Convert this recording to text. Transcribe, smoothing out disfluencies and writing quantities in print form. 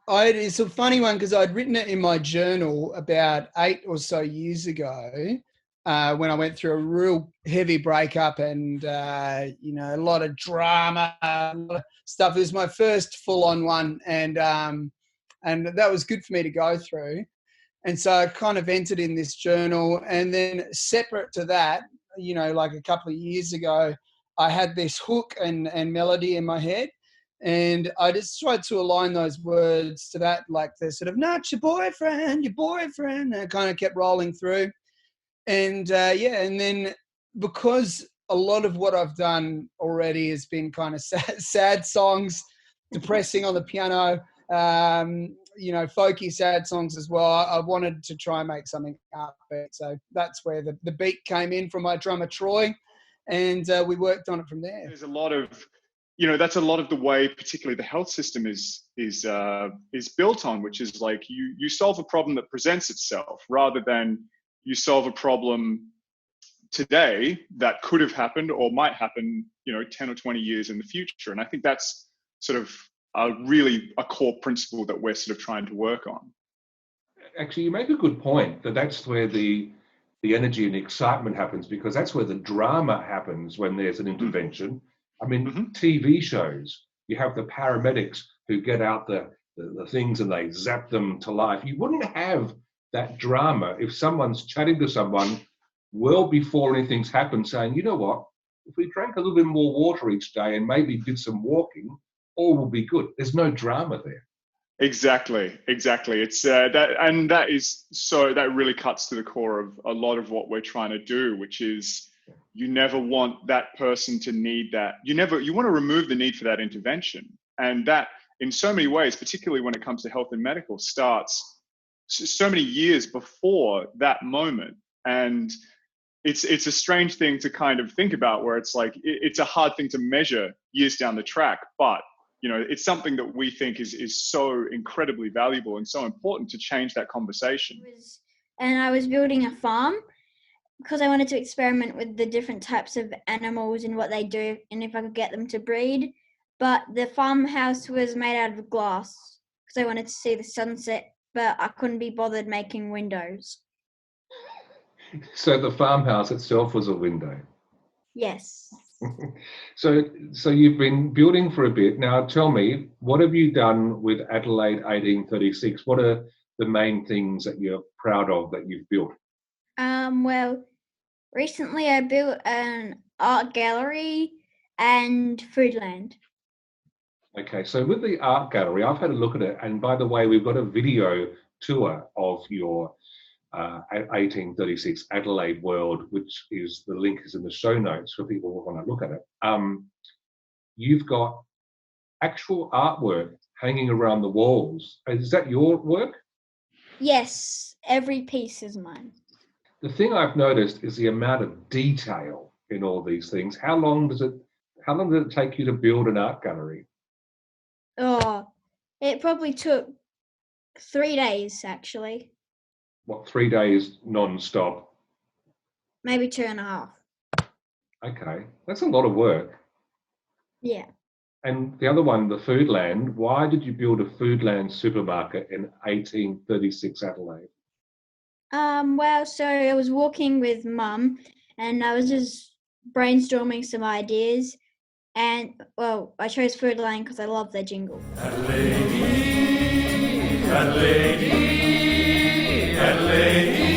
it's a funny one because I'd written it in my journal about 8 or so years ago when I went through a real heavy breakup and, a lot of drama, a lot of stuff. It was my first full-on one and that was good for me to go through. And so I kind of entered in this journal, and then separate to that, like a couple of years ago, I had this hook and melody in my head, and I just tried to align those words to that, like the sort of, not your boyfriend, and it kind of kept rolling through. And and then because a lot of what I've done already has been kind of sad songs, depressing on the piano, folky sad songs as well. I wanted to try and make something upbeat. So that's where the beat came in from my drummer, Troy, and we worked on it from there. There's a lot of, that's a lot of the way, particularly the health system is built on, which is like you solve a problem that presents itself rather than you solve a problem today that could have happened or might happen, 10 or 20 years in the future. And I think that's sort of really a core principle that we're sort of trying to work on. Actually, you make a good point that's where the energy and excitement happens, because that's where the drama happens when there's an intervention. I mean, TV shows, you have the paramedics who get out the things and they zap them to life. You wouldn't have that drama if someone's chatting to someone well before anything's happened, saying, you know what, if we drank a little bit more water each day and maybe did some walking, all will be good. There's no drama there. Exactly. It's that really cuts to the core of a lot of what we're trying to do, which is you never want that person to need that. You want to remove the need for that intervention. And that in so many ways, particularly when it comes to health and medical, starts so many years before that moment. And it's a strange thing to kind of think about, where it's like, it's a hard thing to measure years down the track, but it's something that we think is so incredibly valuable and so important to change that conversation. And I was building a farm because I wanted to experiment with the different types of animals and what they do and if I could get them to breed. But the farmhouse was made out of glass because I wanted to see the sunset, but I couldn't be bothered making windows. So the farmhouse itself was a window? Yes. So you've been building for a bit. Now tell me, what have you done with Adelaide 1836? What are the main things that you're proud of that you've built? Well, recently I built an art gallery and Foodland. Okay, so with the art gallery, I've had a look at it, and by the way, we've got a video tour of your 1836 Adelaide World, which is, the link is in the show notes for people who want to look at it. You've got actual artwork hanging around the walls. Is that your work? Yes, every piece is mine. The thing I've noticed is the amount of detail in all these things. How long does it take you to build an art gallery? Oh, it probably took 3 days, actually. What, 3 days non-stop? Maybe 2.5. Okay, that's a lot of work. Yeah. And the other one, the Foodland, why did you build a Foodland supermarket in 1836 Adelaide? Well, so I was walking with Mum and I was just brainstorming some ideas. And, well, I chose Foodland because I love their jingle. Adelaide, Adelaide, Adelaide.